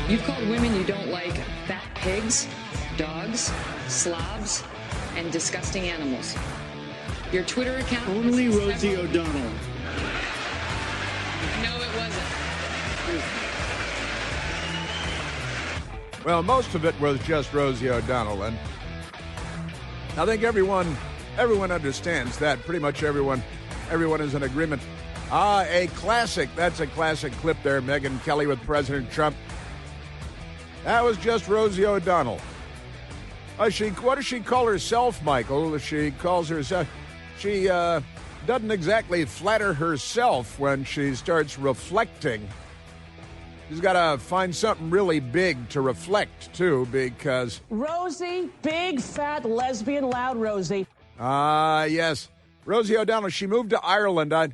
You've called women you don't like fat pigs, dogs, slobs, and disgusting animals. Your Twitter account... Only Rosie O'Donnell. No, it wasn't. Well, most of it was just Rosie O'Donnell, and I think everyone understands that. Pretty much everyone is in agreement. A classic. That's a classic clip there, Megyn Kelly with President Trump. That was just Rosie O'Donnell. What does she call herself, Michael? She calls herself... She doesn't exactly flatter herself when she starts reflecting. She's got to find something really big to reflect, too, because... Rosie, big, fat, lesbian, loud Rosie. Yes. Rosie O'Donnell, she moved to Ireland.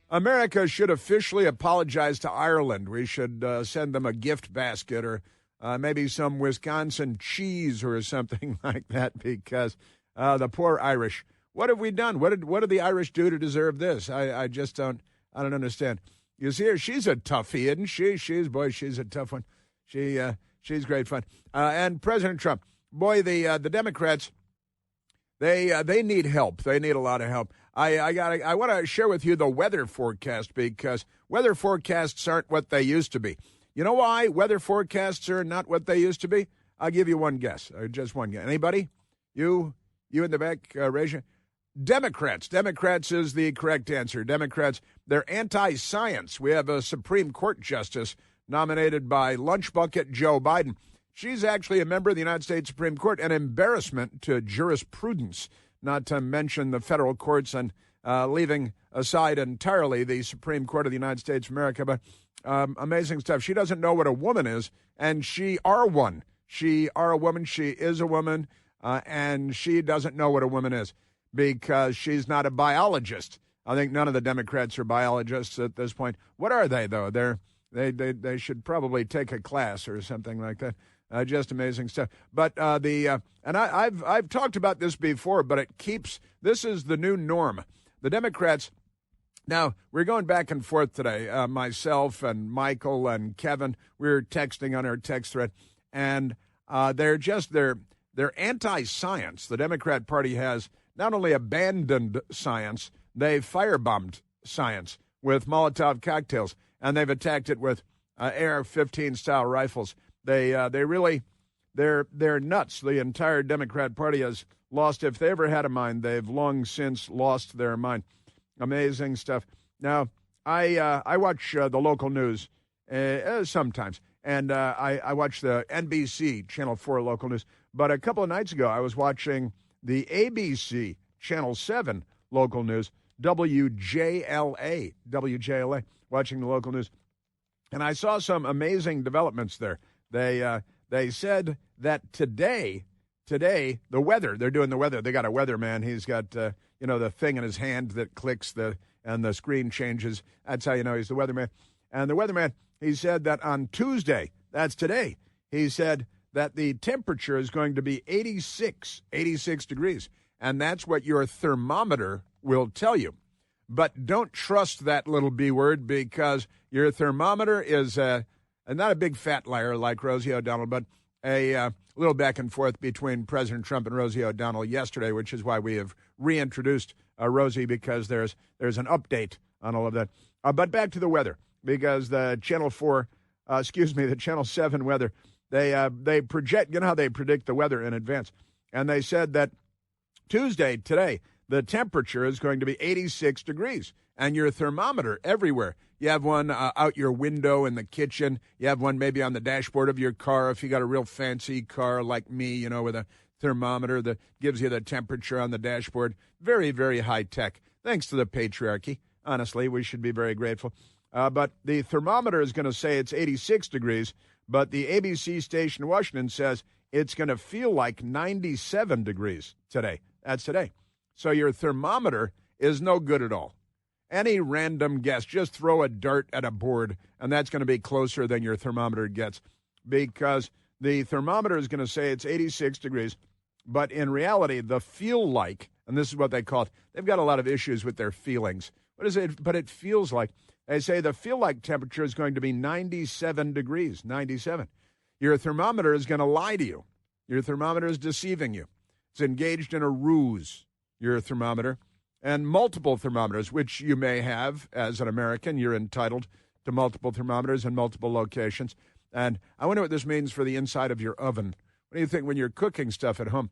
America should officially apologize to Ireland. We should send them a gift basket or maybe some Wisconsin cheese or something like that because the poor Irish... What have we done? What did the Irish do to deserve this? I just don't understand. You see her, she's a toughie, isn't she? She's a tough one. She's great fun. And President Trump, boy, the Democrats, they need help. They need a lot of help. I want to share with you the weather forecast because weather forecasts aren't what they used to be. You know why weather forecasts are not what they used to be? I'll give you one guess, just one guess. Anybody? You in the back, raise your... Democrats is the correct answer. Democrats, they're anti-science. We have a Supreme Court justice nominated by Lunch Bucket Joe Biden. She's actually a member of the United States Supreme Court, an embarrassment to jurisprudence, not to mention the federal courts and leaving aside entirely the Supreme Court of the United States of America. But amazing stuff. She doesn't know what a woman is, and she are one. She are a woman. She is a woman, and she doesn't know what a woman is. Because she's not a biologist. I think none of the Democrats are biologists at this point. What are they, though? They should probably take a class or something like that. Just amazing stuff. But and I've talked about this before, but this is the new norm. The Democrats. Now we're going back and forth today. Myself and Michael and Kevin. We're texting on our text thread, and they're anti-science. The Democrat Party has not only abandoned science, they've firebombed science with Molotov cocktails, and they've attacked it with AR-15 style rifles. They're nuts. The entire Democrat Party has lost. If they ever had a mind, they've long since lost their mind. Amazing stuff. Now, I watch the local news sometimes, and I watch the NBC Channel 4 local news. But a couple of nights ago, I was watching the ABC Channel 7 local news, WJLA, watching the local news. And I saw some amazing developments there. They said that today, the weather, they're doing the weather. They got a weatherman. He's got, the thing in his hand that clicks and the screen changes. That's how you know he's the weatherman. And the weatherman, he said that on Tuesday, that's today, he said that the temperature is going to be 86 degrees. And that's what your thermometer will tell you. But don't trust that little B word because your thermometer is not a big fat liar like Rosie O'Donnell, but a little back and forth between President Trump and Rosie O'Donnell yesterday, which is why we have reintroduced Rosie because there's an update on all of that. But back to the weather because the Channel 7 weather, they project, you know how they predict the weather in advance. And they said that Tuesday, today, the temperature is going to be 86 degrees. And your thermometer everywhere. You have one out your window in the kitchen. You have one maybe on the dashboard of your car if you got a real fancy car like me, with a thermometer that gives you the temperature on the dashboard. Very, very high tech. Thanks to the patriarchy. Honestly, we should be very grateful. But the thermometer is going to say it's 86 degrees. But the ABC station in Washington says it's going to feel like 97 degrees today. That's today. So your thermometer is no good at all. Any random guess, just throw a dart at a board, and that's going to be closer than your thermometer gets because the thermometer is going to say it's 86 degrees. But in reality, the feel like, and this is what they call it, they've got a lot of issues with their feelings. What is it? But it feels like, they say the feel like temperature is going to be 97 degrees, 97. Your thermometer is going to lie to you. Your thermometer is deceiving you. It's engaged in a ruse, your thermometer. And multiple thermometers, which you may have as an American. You're entitled to multiple thermometers in multiple locations. And I wonder what this means for the inside of your oven. What do you think when you're cooking stuff at home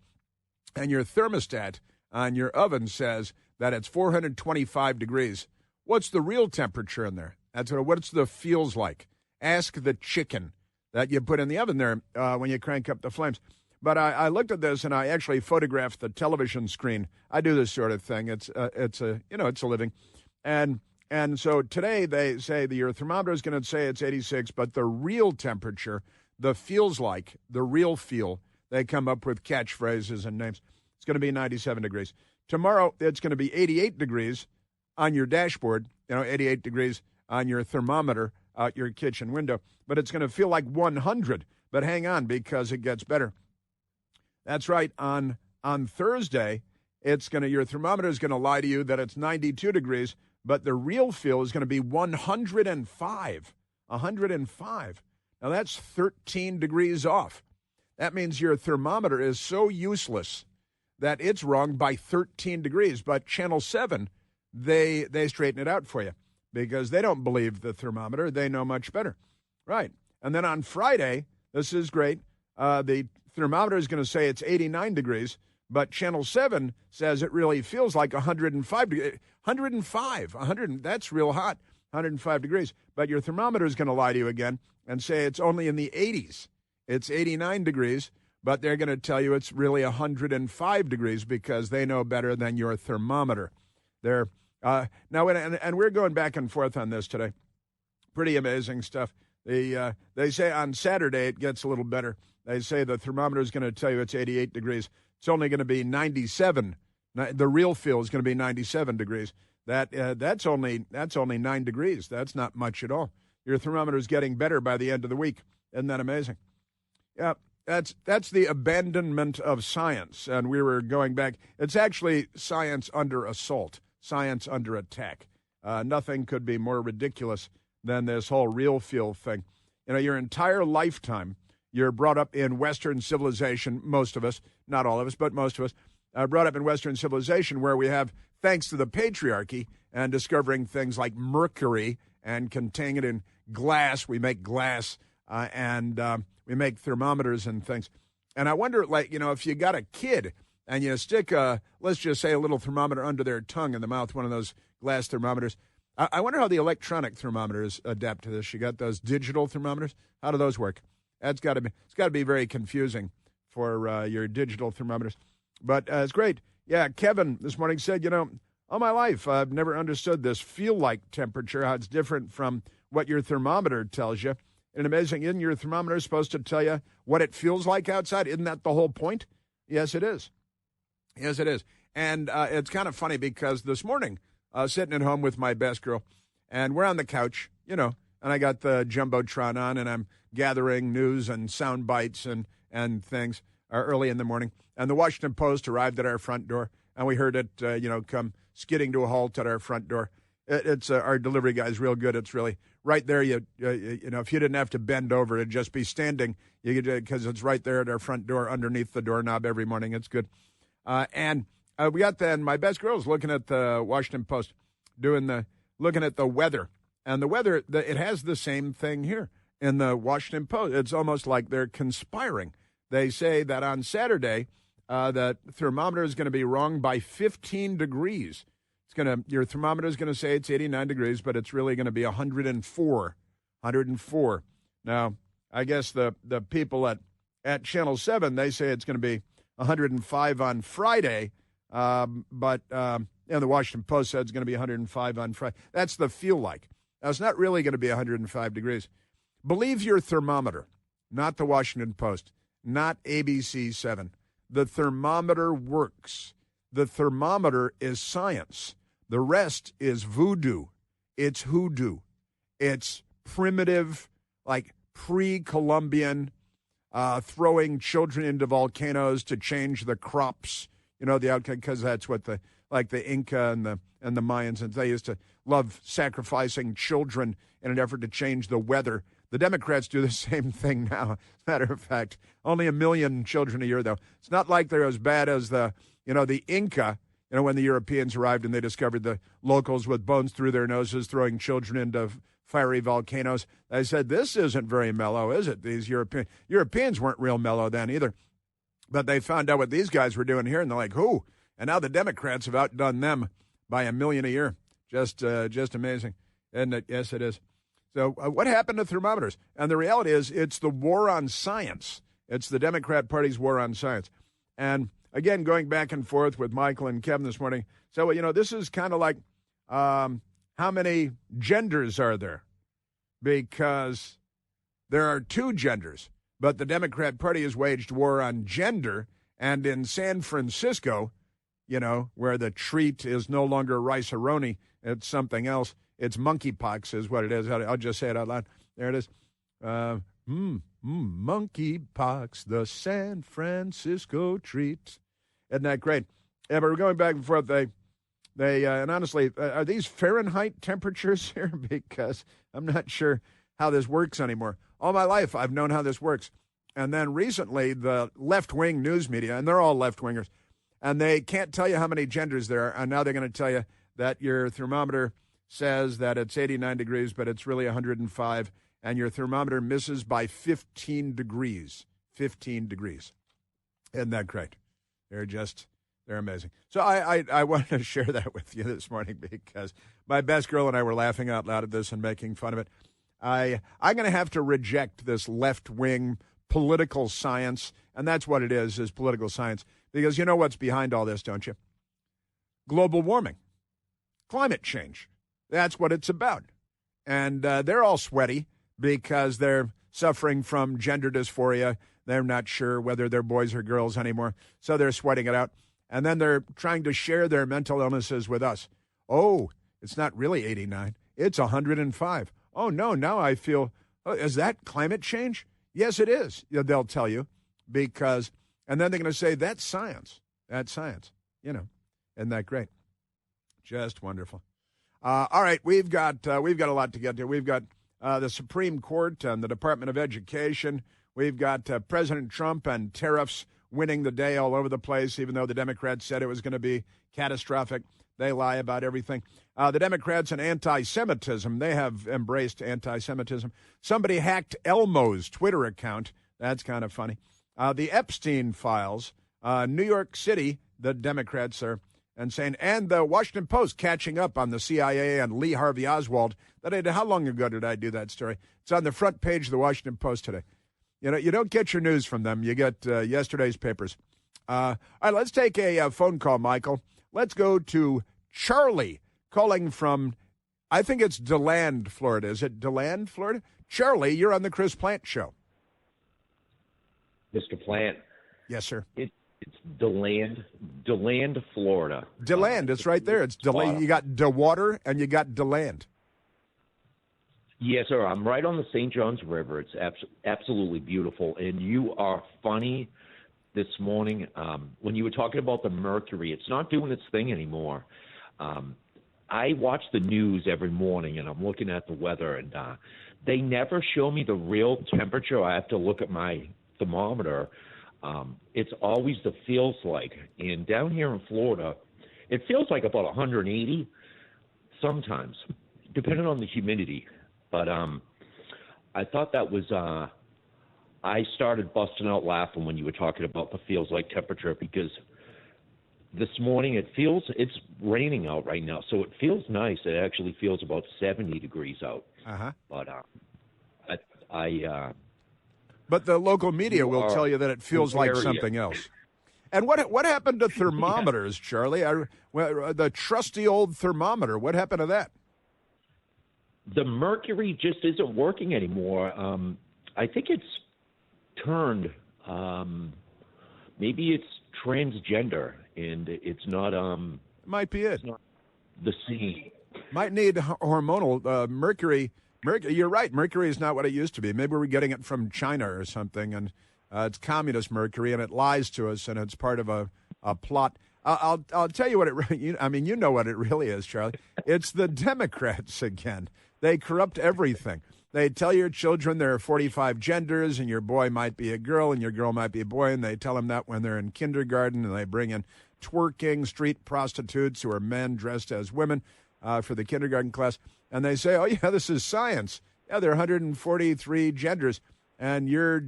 and your thermostat on your oven says that it's 425 degrees? What's the real temperature in there? What's the feels like? Ask the chicken that you put in the oven there when you crank up the flames. But I looked at this and I actually photographed the television screen. I do this sort of thing. It's a living, and so today they say that your thermometer is going to say it's 86, but the real temperature, the feels like, the real feel, they come up with catchphrases and names. It's going to be 97 degrees. Tomorrow it's going to be 88 degrees on your dashboard. 88 degrees on your thermometer out your kitchen window. But it's going to feel like 100. But hang on, because it gets better. That's right. On Thursday, your thermometer is going to lie to you that it's 92 degrees, but the real feel is going to be 105. 105. Now that's 13 degrees off. That means your thermometer is so useless that it's wrong by 13 degrees. But Channel 7, they straighten it out for you because they don't believe the thermometer. They know much better. Right. And then on Friday, this is great. The thermometer is going to say it's 89 degrees, but Channel 7 says it really feels like 105 degrees. 100, that's real hot, 105 degrees. But your thermometer is going to lie to you again and say it's only in the 80s. It's 89 degrees, but they're going to tell you it's really 105 degrees because they know better than your thermometer. Now, and we're going back and forth on this today. Pretty amazing stuff. They say on Saturday it gets a little better. They say the thermometer is going to tell you it's 88 degrees. It's only going to be 97. The real feel is going to be 97 degrees. That's only 9 degrees. That's not much at all. Your thermometer is getting better by the end of the week. Isn't that amazing? Yeah, that's the abandonment of science. And we were going back. It's actually science under assault, science under attack. Nothing could be more ridiculous than this whole real feel thing. Your entire lifetime, you're brought up in Western civilization, most of us, not all of us, but most of us, brought up in Western civilization where we have, thanks to the patriarchy and discovering things like mercury and containing it in glass, we make glass and we make thermometers and things. And I wonder, if you got a kid and you stick let's just say a little thermometer under their tongue in the mouth, one of those glass thermometers, I wonder how the electronic thermometers adapt to this. You got those digital thermometers. How do those work? It's got to be very confusing for your digital thermometers. But it's great. Yeah, Kevin this morning said, all my life I've never understood this feel-like temperature, how it's different from what your thermometer tells you. And amazing, isn't your thermometer supposed to tell you what it feels like outside? Isn't that the whole point? Yes, it is. Yes, it is. And it's kind of funny because this morning, sitting at home with my best girl, and we're on the couch, and I got the Jumbotron on, and I'm gathering news and sound bites and things early in the morning. And the Washington Post arrived at our front door, and we heard it, come skidding to a halt at our front door. It's our delivery guy's real good. It's really right there. If you didn't have to bend over, it'd just be standing. You could, because it's right there at our front door, underneath the doorknob every morning. It's good. And we got my best girl's looking at the Washington Post, looking at the weather, and the weather. It has the same thing here in the Washington Post. It's almost like they're conspiring. They say that on Saturday, the thermometer is going to be wrong by 15 degrees. Your thermometer is going to say it's 89 degrees, but it's really going to be 104. 104. Now, I guess the people at Channel 7, they say it's going to be 105 on Friday, but the Washington Post said it's going to be 105 on Friday. That's the feel like. Now, it's not really going to be 105 degrees. Believe your thermometer, not the Washington Post, not ABC 7. The thermometer works. The thermometer is science. The rest is voodoo. It's hoodoo. It's primitive, like pre-Columbian, throwing children into volcanoes to change the crops, the outcome, because that's what the like the Inca and the Mayans, and they used to love sacrificing children in an effort to change the weather. The Democrats do the same thing now. As a matter of fact, only 1 million children a year, though. It's not like they're as bad as the Inca, when the Europeans arrived and they discovered the locals with bones through their noses throwing children into fiery volcanoes. They said, this isn't very mellow, is it? These Europeans weren't real mellow then either. But they found out what these guys were doing here, and they're like, who? And now the Democrats have outdone them by 1 million a year. Just amazing. And yes, it is. So what happened to thermometers? And the reality is it's the war on science. It's the Democrat Party's war on science. And again, going back and forth with Michael and Kevin this morning. So, this is kind of like how many genders are there? Because there are 2 genders. But the Democrat Party has waged war on gender. And in San Francisco, where the treat is no longer rice-a-roni, it's something else. It's monkeypox is what it is. I'll just say it out loud. There it is. Monkeypox, the San Francisco treat. Isn't that great? Yeah, but we're going back and forth. They and honestly, are these Fahrenheit temperatures here? Because I'm not sure how this works anymore. All my life, I've known how this works. And then recently, the left-wing news media, and they're all left-wingers, and they can't tell you how many genders there are, and now they're going to tell you that your thermometer says that it's 89 degrees, but it's really 105, and your thermometer misses by 15 degrees. 15 degrees. Isn't that great? They're amazing. So I wanted to share that with you this morning because my best girl and I were laughing out loud at this and making fun of it. I'm going to have to reject this left-wing political science, and that's what it is political science, because you know what's behind all this, don't you? Global warming, climate change. That's what it's about. And they're all sweaty because they're suffering from gender dysphoria. They're not sure whether they're boys or girls anymore, so they're sweating it out. And then they're trying to share their mental illnesses with us. Oh, it's not really 89. It's 105. Oh, no, now I feel, is that climate change? Yes, it is, they'll tell you, because, and then they're going to say, that's science. That's science. Isn't that great? Just wonderful. All right, we've got a lot to get to. We've got the Supreme Court and the Department of Education. We've got President Trump and tariffs winning the day all over the place, even though the Democrats said it was going to be catastrophic. They lie about everything. The Democrats and anti-Semitism, they have embraced anti-Semitism. Somebody hacked Elmo's Twitter account. That's kind of funny. The Epstein files, New York City, the Democrats are saying, and the Washington Post catching up on the CIA and Lee Harvey Oswald. How long ago did I do that story? It's on the front page of the Washington Post today. You don't get your news from them. You get yesterday's papers. All right, let's take a phone call, Michael. Let's go to Charlie calling from, I think it's DeLand, Florida. Is it DeLand, Florida? Charlie, you're on the Chris Plant Show. Mr. Plant. Yes, sir. It's DeLand, Florida. DeLand, it's right there. It's DeLand. You got DeWater and you got DeLand. Yes, sir. I'm right on the St. Johns River. It's absolutely beautiful. And you are funny this morning. When you were talking about the mercury, it's not doing its thing anymore. I watch the news every morning, and I'm looking at the weather, and they never show me the real temperature. I have to look at my thermometer. It's always the feels like. And down here in Florida, it feels like about 180 sometimes, depending on the humidity. But I thought that was I started busting out laughing when you were talking about the feels like temperature, because this morning it's raining out right now, so it feels nice. It actually feels about 70 degrees out. Uh-huh. But but the local media will tell you that it feels like something else. And what happened to thermometers, Charlie? The trusty old thermometer. What happened to that? The mercury just isn't working anymore. I think it's turned. Maybe it's transgender, and it's not. Might be it. It's not the same. Might need hormonal mercury. You're right. Mercury is not what it used to be. Maybe we're getting it from China or something, and it's communist mercury, and it lies to us, and it's part of a plot. I'll tell you what you know what it really is, Charlie. It's the Democrats again. They corrupt everything. They tell your children there are 45 genders, and your boy might be a girl, and your girl might be a boy, and they tell them that when they're in kindergarten, and they bring in twerking street prostitutes who are men dressed as women for the kindergarten class, and they say, oh, yeah, this is science. Yeah, there are 143 genders, and your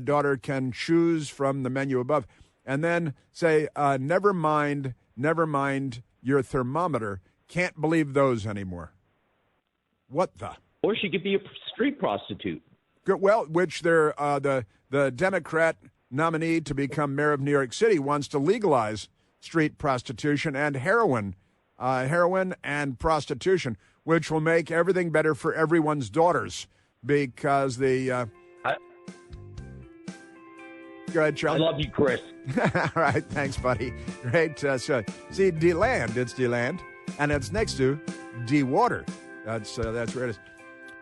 daughter can choose from the menu above. And then say, never mind your thermometer. Can't believe those anymore. What the? Or she could be a street prostitute. Well, which they're the Democrat nominee to become mayor of New York City wants to legalize street prostitution and heroin and prostitution, which will make everything better for everyone's daughters because the. Go ahead, Charlie. I love you, Chris. All right, thanks, buddy. Great. See, D-Land, it's D-Land, and it's next to D-Water. That's where it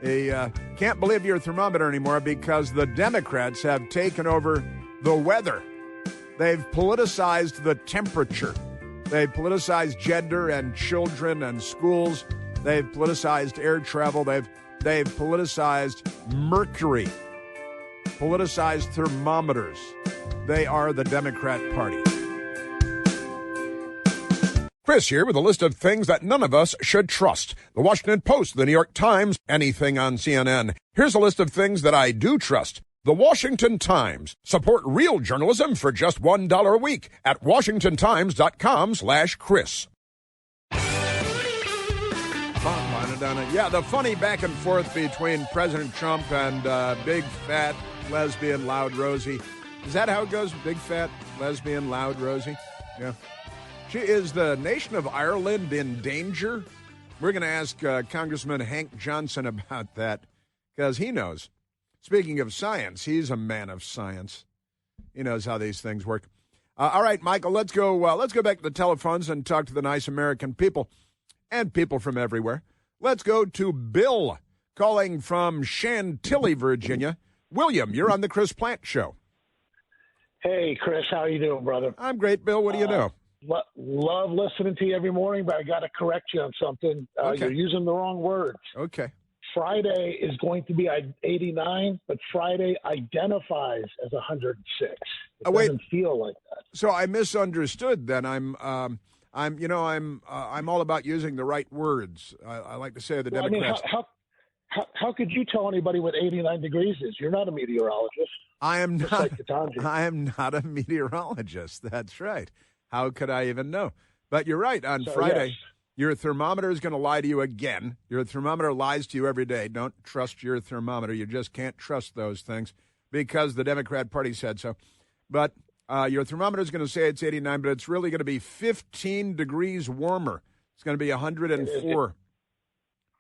is. Can't believe your thermometer anymore because the Democrats have taken over the weather. They've politicized the temperature. They've politicized gender and children and schools. They've politicized air travel. They've politicized mercury, politicized thermometers. They are the Democrat Party. Chris here with a list of things that none of us should trust. The Washington Post, the New York Times, anything on CNN. Here's a list of things that I do trust. The Washington Times. Support real journalism for just $1 a week at washingtontimes.com/Chris. Yeah, the funny back and forth between President Trump and big, fat, lesbian, loud Rosie. Is that how it goes? Big, fat, lesbian, loud Rosie? Yeah. Is the nation of Ireland in danger? We're going to ask Congressman Hank Johnson about that because he knows. Speaking of science, he's a man of science. He knows how these things work. All right, Michael, let's go back to the telephones and talk to the nice American people and people from everywhere. Let's go to Bill calling from Chantilly, Virginia. William, you're on the Chris Plant Show. Hey, Chris, how you doing, brother? I'm great, Bill. What do you know? Love listening to you every morning, but I got to correct you on something. Okay. You're using the wrong words. Okay. Friday is going to be 89, but Friday identifies as 106. It doesn't feel like that. So I misunderstood. Then I'm all about using the right words. I like to say the Democrats. I mean, how could you tell anybody what 89 degrees is? You're not a meteorologist. I am not. Like I am not a meteorologist. That's right. How could I even know? But you're right. On Friday, yes. Your thermometer is going to lie to you again. Your thermometer lies to you every day. Don't trust your thermometer. You just can't trust those things because the Democrat Party said so. But your thermometer is going to say it's 89, but it's really going to be 15 degrees warmer. It's going to be 104.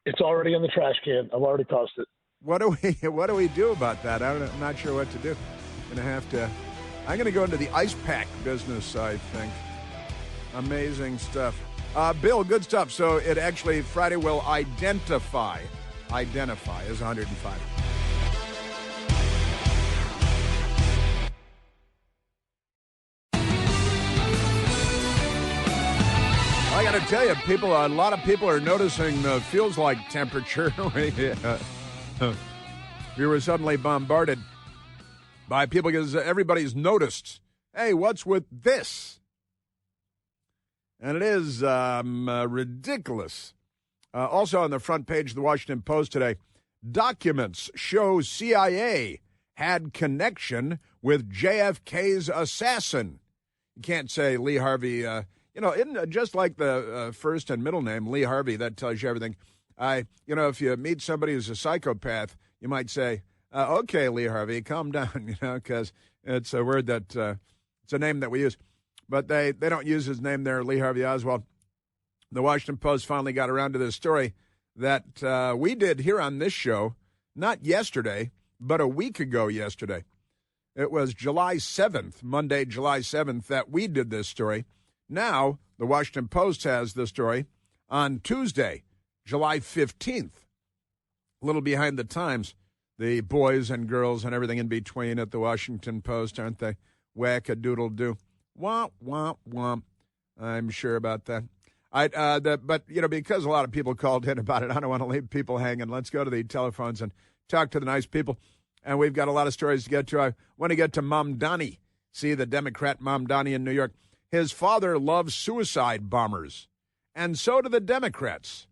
It's already in the trash can. I've already tossed it. What do we do about that? I'm not sure what to do. I'm going to go into the ice pack business, I think. Amazing stuff. Bill, good stuff. So it actually, Friday will identify as 105. I got to tell you, a lot of people are noticing the feels like temperature. We were suddenly bombarded by people because everybody's noticed, hey, what's with this? And it is ridiculous. Also on the front page of the Washington Post today, documents show CIA had connection with JFK's assassin. You can't say Lee Harvey, just like the first and middle name, Lee Harvey, that tells you everything. If you meet somebody who's a psychopath, you might say, okay, Lee Harvey, calm down, because it's a word that, it's a name that we use. But they don't use his name there, Lee Harvey Oswald. The Washington Post finally got around to this story that we did here on this show, not yesterday, but a week ago yesterday. It was July 7th, Monday, July 7th, that we did this story. Now, the Washington Post has the story on Tuesday, July 15th. A little behind the times. The boys and girls and everything in between at the Washington Post, aren't they? Whack-a-doodle-doo. Womp, womp, womp. I'm sure about that. But, because a lot of people called in about it, I don't want to leave people hanging. Let's go to the telephones and talk to the nice people. And we've got a lot of stories to get to. I want to get to Mamdani. See, the Democrat Mamdani in New York. His father loves suicide bombers, and so do the Democrats.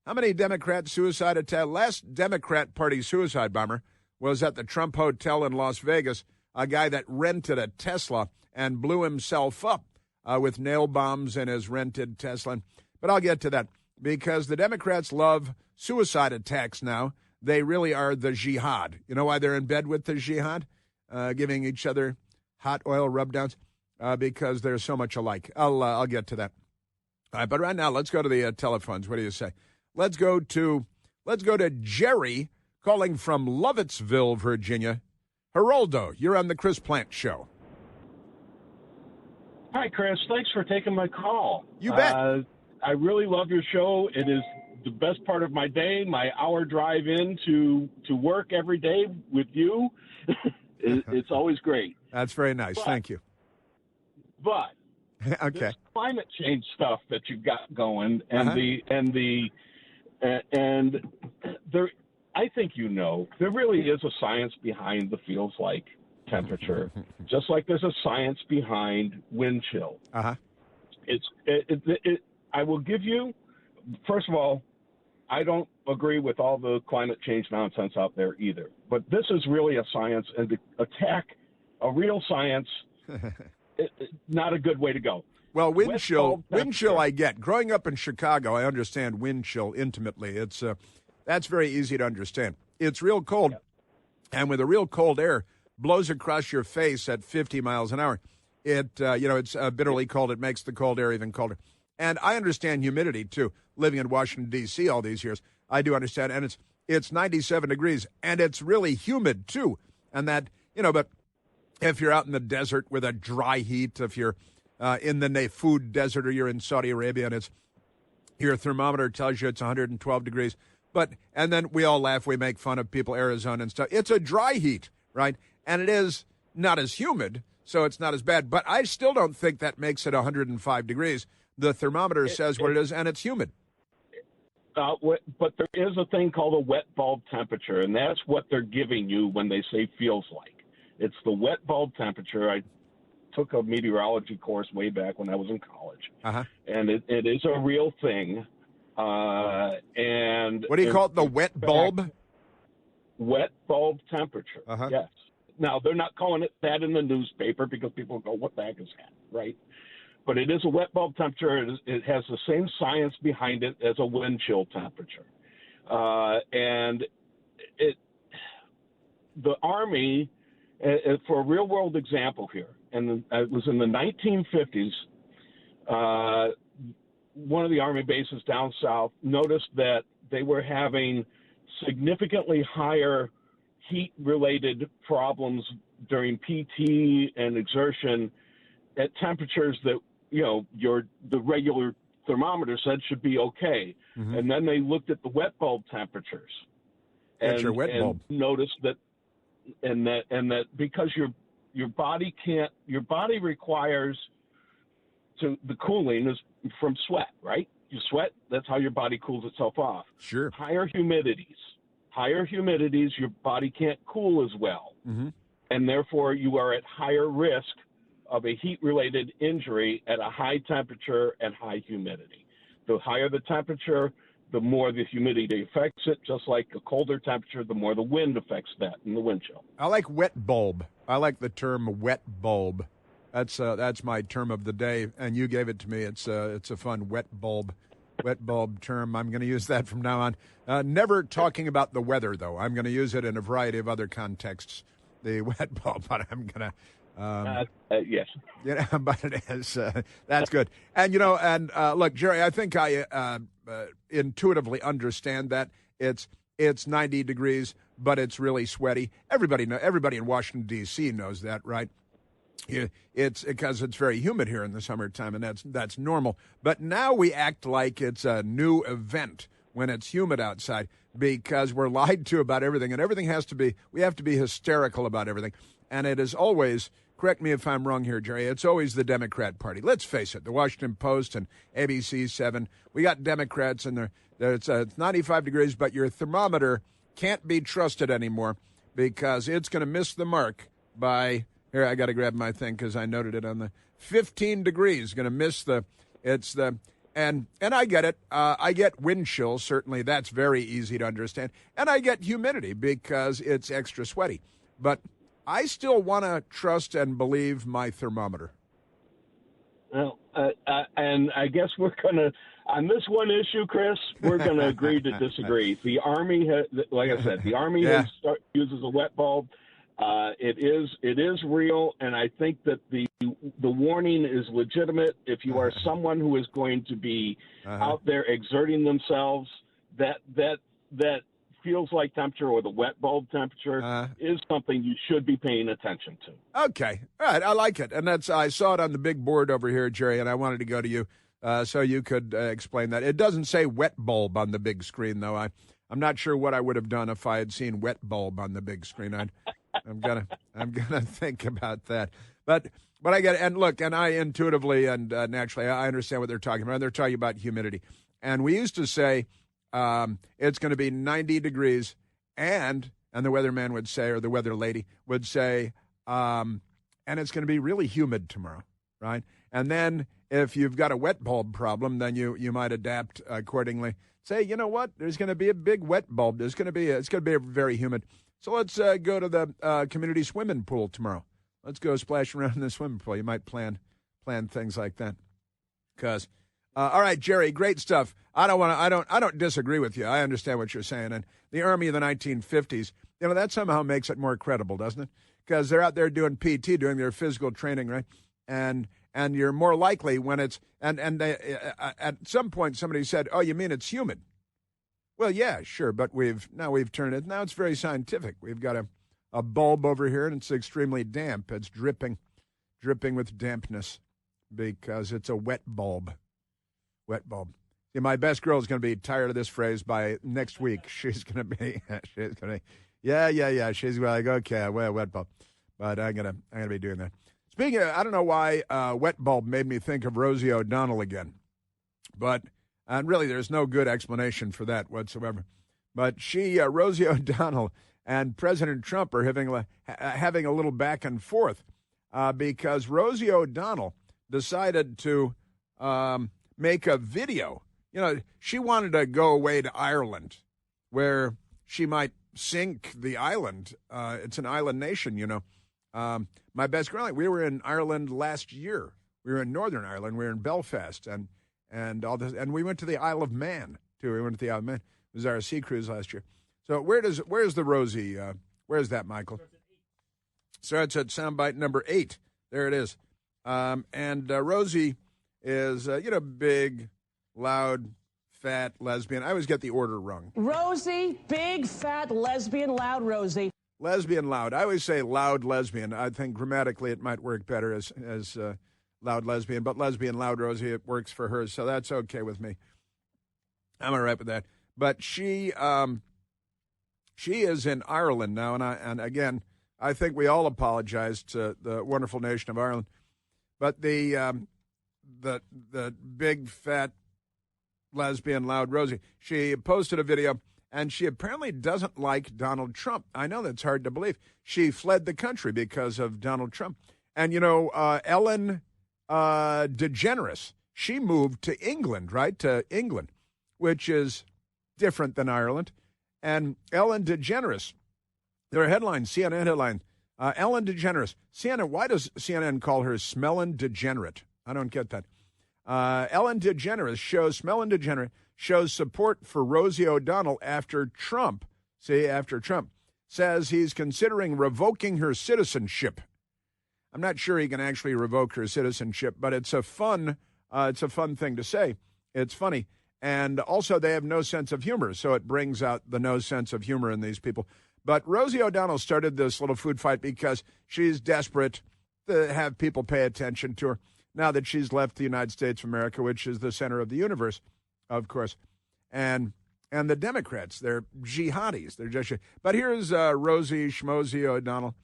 How many Democrat suicide attacks? Last Democrat Party suicide bomber was at the Trump Hotel in Las Vegas, a guy that rented a Tesla and blew himself up with nail bombs in his rented Tesla. But I'll get to that because the Democrats love suicide attacks now. They really are the jihad. You know why they're in bed with the jihad? Giving each other hot oil rub-downs? Because they're so much alike. I'll get to that. All right, but right now, let's go to the telephones. What do you say? Let's go to Jerry calling from Lovettsville, Virginia. Geraldo, you're on the Chris Plant Show. Hi, Chris. Thanks for taking my call. You bet. I really love your show. It is the best part of my day, my hour drive in to work every day with you. It's always great. That's very nice. Thank you. But okay, this climate change stuff that you've got going, and there, I think there really is a science behind the feels like temperature, just like there's a science behind wind chill. I will give you, first of all, I don't agree with all the climate change nonsense out there either. But this is really a science, and to attack a real science, not a good way to go. Well, wind chill I get. Growing up in Chicago, I understand wind chill intimately. That's very easy to understand. It's real cold, and with a real cold air blows across your face at 50 miles an hour, it's bitterly cold. It makes the cold air even colder. And I understand humidity, too. Living in Washington, D.C. all these years, I do understand. And it's 97 degrees, and it's really humid, too. And that, but if you're out in the desert with a dry heat, if you're in the Nafud Desert or you're in Saudi Arabia and your thermometer tells you it's 112 degrees. And then we all laugh, we make fun of people, Arizona and stuff. It's a dry heat, right? And it is not as humid, so it's not as bad. But I still don't think that makes it 105 degrees. The thermometer says what it is, and it's humid. But there is a thing called a wet bulb temperature, and that's what they're giving you when they say feels like. It's the wet bulb temperature. I took a meteorology course way back when I was in college, and it is a real thing. And what do you call it? The wet bulb? Wet bulb temperature. Yes. Now they're not calling it that in the newspaper because people go, "What the heck is that?" Right? But it is a wet bulb temperature. It has the same science behind it as a wind chill temperature, and the Army, for a real world example here, and it was in the 1950s. One of the Army bases down south noticed that they were having significantly higher heat-related problems during PT and exertion at temperatures that the regular thermometer said should be okay. And then they looked at the wet bulb temperatures and noticed that because your body requires the cooling is from sweat, right? You sweat, that's how your body cools itself off. Sure. Higher humidities, your body can't cool as well. And therefore you are at higher risk of a heat-related injury at a high temperature and high humidity. The higher the temperature, the more the humidity affects it, just like a colder temperature, the more the wind affects that in the wind chill. I like wet bulb. I like the term wet bulb. That's my term of the day, and you gave it to me. It's a fun wet bulb term. I'm going to use that from now on. Never talking about the weather, though. I'm going to use it in a variety of other contexts. The wet bulb, but I'm going to. Yes. But it is. That's good. And look, Jerry, I think I intuitively understand that it's 90 degrees, but it's really sweaty. Everybody in Washington D.C. knows that, right? It's because it's very humid here in the summertime, and that's normal. But now we act like it's a new event when it's humid outside because we're lied to about everything, and everything we have to be hysterical about everything. And it is always correct me if I'm wrong here, Jerry, it's always the Democrat Party. Let's face it, the Washington Post and ABC7, we got Democrats in there. It's 95 degrees, but your thermometer can't be trusted anymore because it's going to miss the mark by, here, I got to grab my thing because I noted it on the 15 degrees, going to miss and I get it. I get wind chill, certainly. That's very easy to understand. And I get humidity because it's extra sweaty. But I still want to trust and believe my thermometer. Well, and I guess we're going to, on this one issue, Chris, we're going to agree to disagree. The Army, like I said, the Army uses a wet bulb. It is real, and I think that the warning is legitimate. If you are someone who is going to be out there exerting themselves, that feels like temperature or the wet bulb temperature is something you should be paying attention to. Okay, all right, I like it, and I saw it on the big board over here, Jerry, and I wanted to go to you so you could explain that. It doesn't say wet bulb on the big screen, though. I'm not sure what I would have done if I had seen wet bulb on the big screen. I'm gonna think about that. But I get it. And look, and I intuitively and naturally I understand what they're talking about. They're talking about humidity, and we used to say it's going to be 90 degrees, and the weatherman would say, or the weather lady would say, and it's going to be really humid tomorrow, right? And then if you've got a wet bulb problem, then you might adapt accordingly. Say, you know what? There's going to be a big wet bulb. It's going to be very humid. So let's go to the community swimming pool tomorrow. Let's go splash around in the swimming pool. You might plan things like that. Because, all right, Jerry, great stuff. I don't disagree with you. I understand what you're saying. And the Army of the 1950s, that somehow makes it more credible, doesn't it? Because they're out there doing PT, doing their physical training, right? And you're more likely when it's and they, at some point somebody said, "Oh, you mean it's humid?" Well, yeah, sure, but we've turned it. Now it's very scientific. We've got a bulb over here, and it's extremely damp. It's dripping with dampness because it's a wet bulb. Wet bulb. See, my best girl is going to be tired of this phrase by next week. She's going to be, yeah. She's like, okay, well, wet bulb. But I'm gonna be doing that. Speaking of, I don't know why wet bulb made me think of Rosie O'Donnell again, but. And really, there's no good explanation for that whatsoever. But Rosie O'Donnell and President Trump are having a little back and forth because Rosie O'Donnell decided to make a video. She wanted to go away to Ireland where she might sink the island. It's an island nation, My best girl, we were in Ireland last year. We were in Northern Ireland. We were in Belfast, and all this, and we went to the Isle of Man too. We went to the Isle of Man. It was our sea cruise last year. So where's the Rosie? Where's that, Michael? Starts at soundbite number 8. There it is. And Rosie is big, loud, fat lesbian. I always get the order wrong. Rosie, big, fat, lesbian, loud Rosie. Lesbian, loud. I always say loud lesbian. I think grammatically it might work better as loud lesbian, but lesbian loud Rosie, it works for her, so that's okay with me. I'm all right with that. But she is in Ireland now, and again, I think we all apologize to the wonderful nation of Ireland. But the big fat lesbian loud Rosie, she posted a video, and she apparently doesn't like Donald Trump. I know that's hard to believe. She fled the country because of Donald Trump, and Ellen DeGeneres, she moved to England, right? To England, which is different than Ireland. And Ellen DeGeneres, their headline, CNN headline, Ellen DeGeneres. CNN, why does CNN call her Smellin' Degenerate? I don't get that. Ellen DeGeneres shows support for Rosie O'Donnell after Trump says he's considering revoking her citizenship. I'm not sure he can actually revoke her citizenship, but it's a fun thing to say. It's funny. And also they have no sense of humor, so it brings out the no sense of humor in these people. But Rosie O'Donnell started this little food fight because she's desperate to have people pay attention to her now that she's left the United States of America, which is the center of the universe, of course. And the Democrats, they're jihadis. They're just. But here's Rosie Schmosie O'Donnell.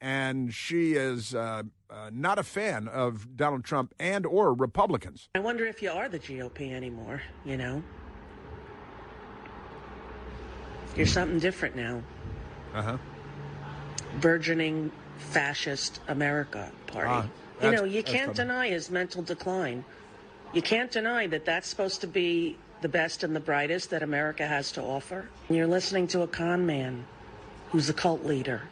and she is not a fan of Donald Trump and or Republicans. I wonder if you are the GOP anymore, you know? You're something different now. Uh-huh. Burgeoning fascist America party. You can't deny his mental decline. You can't deny that that's supposed to be the best and the brightest that America has to offer. You're listening to a con man who's a cult leader.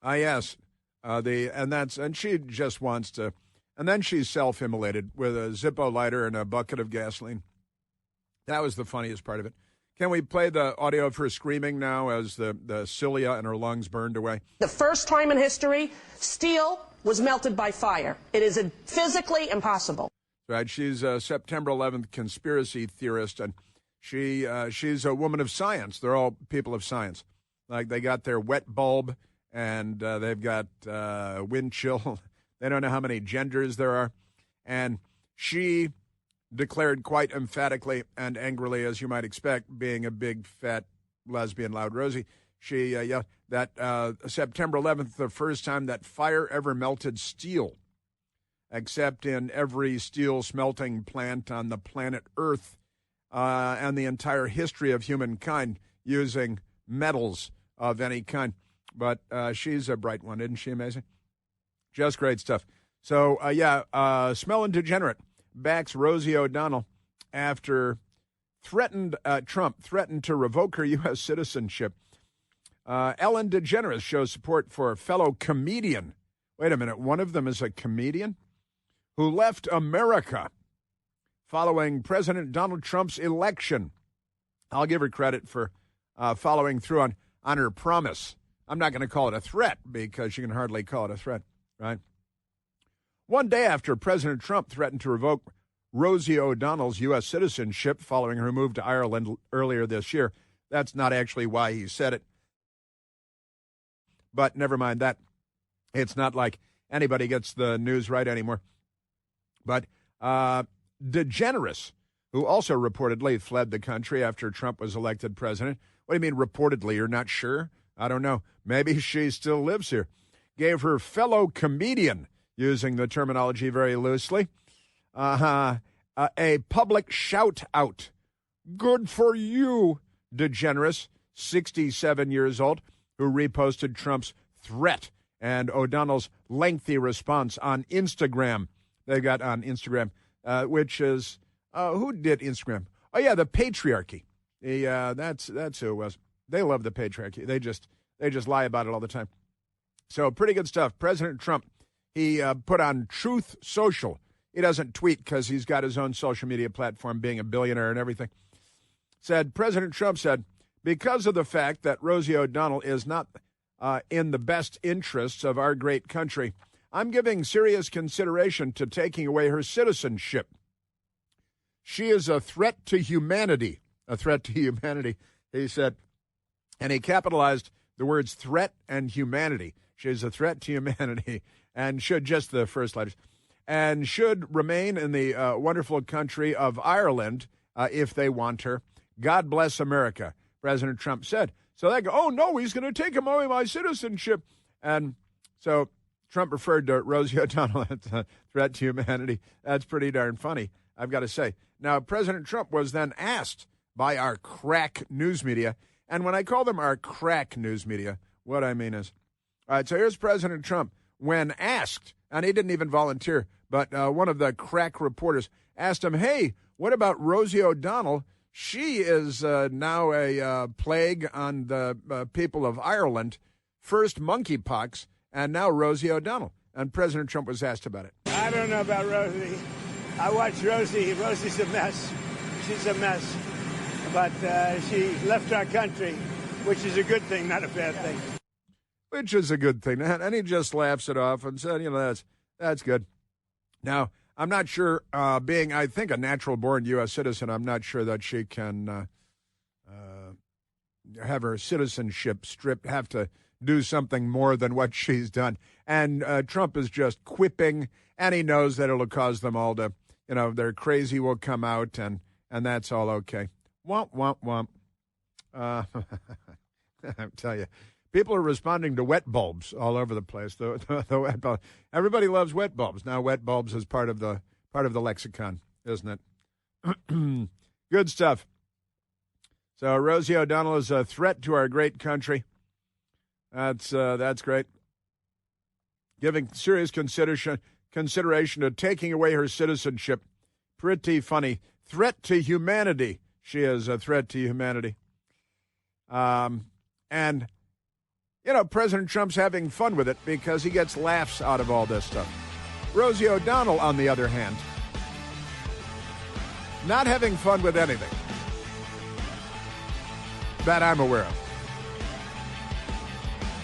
Yes. And she just wants to, and then she's self-immolated with a Zippo lighter and a bucket of gasoline. That was the funniest part of it. Can we play the audio of her screaming now as the cilia in her lungs burned away? The first time in history, steel was melted by fire. It is physically impossible. Right. She's a September 11th conspiracy theorist, and she's a woman of science. They're all people of science. Like, they got their wet bulb, and they've got wind chill. They don't know how many genders there are. And she declared quite emphatically and angrily, as you might expect, being a big, fat, lesbian, loud Rosie, she yelled that September 11th, the first time that fire ever melted steel, except in every steel smelting plant on the planet Earth and the entire history of humankind using metals of any kind. But she's a bright one, isn't she amazing? Just great stuff. So, Smelling Degenerate backs Rosie O'Donnell after Trump threatened to revoke her U.S. citizenship. Ellen DeGeneres shows support for a fellow comedian. Wait a minute, one of them is a comedian who left America following President Donald Trump's election. I'll give her credit for following through on her promise. I'm not going to call it a threat because you can hardly call it a threat, right? One day after President Trump threatened to revoke Rosie O'Donnell's U.S. citizenship following her move to Ireland earlier this year. That's not actually why he said it. But never mind that. It's not like anybody gets the news right anymore. But DeGeneres, who also reportedly fled the country after Trump was elected president. What do you mean reportedly? You're not sure? I don't know. Maybe she still lives here. Gave her fellow comedian, using the terminology very loosely, a public shout-out. Good for you, DeGeneres, 67 years old, who reposted Trump's threat and O'Donnell's lengthy response on Instagram. They got on Instagram, which is, who did Instagram? Oh, yeah, the patriarchy. That's who it was. They love the patriarchy. They just lie about it all the time. So pretty good stuff. President Trump, he put on Truth Social. He doesn't tweet because he's got his own social media platform, being a billionaire and everything. President Trump said, because of the fact that Rosie O'Donnell is not in the best interests of our great country, I'm giving serious consideration to taking away her citizenship. She is a threat to humanity. A threat to humanity, he said. And he capitalized the words threat and humanity. She's a threat to humanity, and should, just the first letters, and should remain in the wonderful country of Ireland if they want her. God bless America, President Trump said. So they go, oh, no, he's going to take away my citizenship. And so Trump referred to Rosie O'Donnell as a threat to humanity. That's pretty darn funny, I've got to say. Now, President Trump was then asked by our crack news media, and when I call them our crack news media, what I mean is, all right, so here's President Trump when asked, and he didn't even volunteer, but one of the crack reporters asked him, hey, what about Rosie O'Donnell? She is now a plague on the people of Ireland, first monkeypox, and now Rosie O'Donnell. And President Trump was asked about it. I don't know about Rosie. I watch Rosie. Rosie's a mess. She's a mess. But she left our country, which is a good thing, not a bad thing. Which is a good thing. And he just laughs it off and said, that's good. Now, I'm not sure, being, I think, a natural-born U.S. citizen, I'm not sure that she can have her citizenship stripped, have to do something more than what she's done. And Trump is just quipping, and he knows that it'll cause them all to, their crazy will come out, and that's all okay. Womp, womp, womp. I tell you, People are responding to wet bulbs all over the place. The wet bulb. Everybody loves wet bulbs. Now wet bulbs is part of the lexicon, isn't it? Good stuff. So Rosie O'Donnell is a threat to our great country. That's great. Giving serious consideration to taking away her citizenship. Pretty funny. Threat to humanity. She is a threat to humanity. And, President Trump's having fun with it because he gets laughs out of all this stuff. Rosie O'Donnell, on the other hand, not having fun with anything that I'm aware of.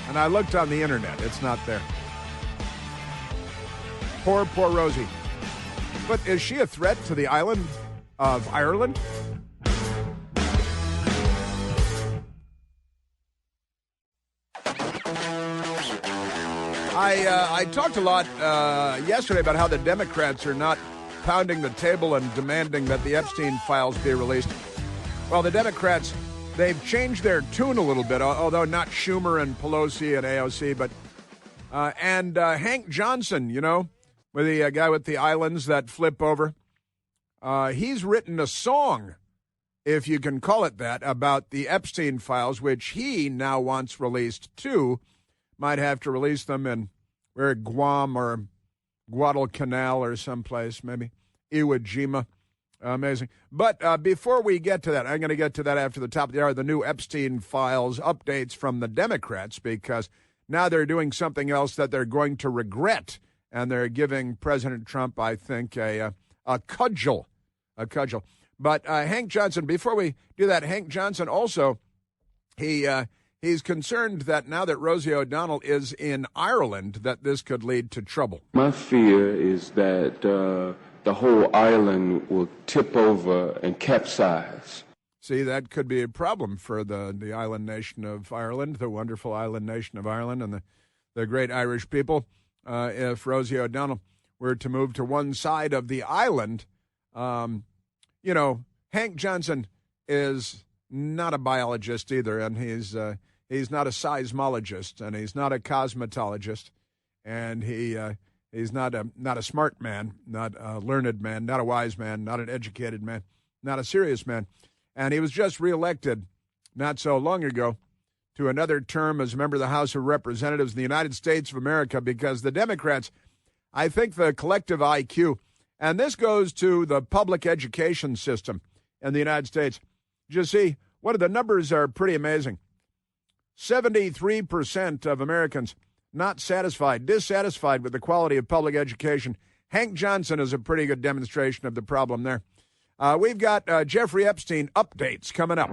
And I looked on the internet. It's not there. Poor Rosie. But is she a threat to the island of Ireland? I talked a lot yesterday about how the Democrats are not pounding the table and demanding that the Epstein files be released. Well, the Democrats, they've changed their tune a little bit, although not Schumer and Pelosi and AOC, but Hank Johnson, with the guy with the islands that flip over. He's written a song, if you can call it that, about the Epstein files, which he now wants released too. Might have to release them in Guam or Guadalcanal or someplace, maybe Iwo Jima. Amazing. But before we get to that, I'm going to get to that after the top of the hour, the new Epstein files updates from the Democrats, because now they're doing something else that they're going to regret, and they're giving President Trump, I think, a cudgel. But Hank Johnson, before we do that, Hank Johnson also, he's concerned that now that Rosie O'Donnell is in Ireland, that this could lead to trouble. My fear is that the whole island will tip over and capsize. See, that could be a problem for the island nation of Ireland, the wonderful island nation of Ireland, and the great Irish people. If Rosie O'Donnell were to move to one side of the island, Hank Johnson is not a biologist either, and he's not a seismologist, and he's not a cosmetologist, and he's not a smart man, not a learned man, not a wise man, not an educated man, not a serious man. And he was just reelected not so long ago to another term as a member of the House of Representatives in the United States of America, because the Democrats, I think the collective IQ, and this goes to the public education system in the United States. You see, one of the numbers are pretty amazing. 73% of Americans dissatisfied with the quality of public education. Hank Johnson is a pretty good demonstration of the problem there. We've got Jeffrey Epstein updates coming up.